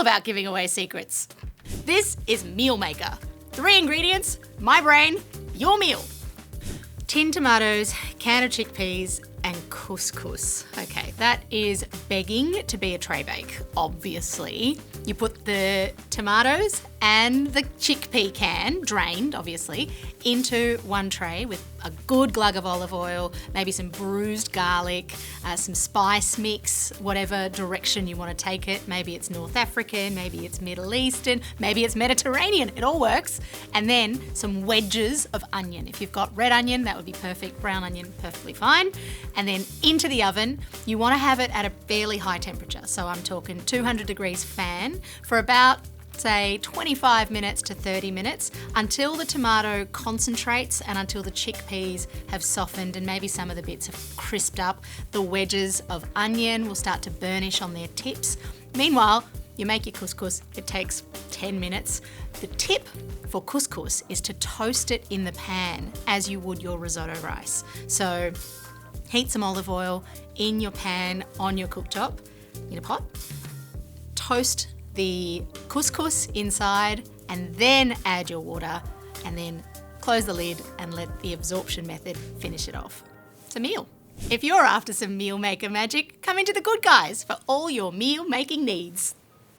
about giving away secrets. This is Meal Maker. 3 ingredients, my brain, your meal. Tin tomatoes, can of chickpeas, and couscous. Okay, that is begging to be a tray bake, obviously. You put the tomatoes and the chickpea can, drained obviously, into one tray with a good glug of olive oil, maybe some bruised garlic, some spice mix, whatever direction you want to take it. Maybe it's North African, maybe it's Middle Eastern, maybe it's Mediterranean, it all works. And then some wedges of onion. If you've got red onion, that would be perfect. Brown onion, perfectly fine. And then into the oven. You want to have it at a fairly high temperature. So I'm talking 200 degrees fan for about, say, 25 minutes to 30 minutes until the tomato concentrates and until the chickpeas have softened and maybe some of the bits have crisped up. The wedges of onion will start to burnish on their tips. Meanwhile, you make your couscous. It takes 10 minutes. The tip for couscous is to toast it in the pan as you would your risotto rice. So heat some olive oil in your pan on your cooktop in a pot. Toast the couscous inside and then add your water and then close the lid and let the absorption method finish it off. It's a meal. If you're after some meal maker magic, come into the Good Guys for all your meal making needs.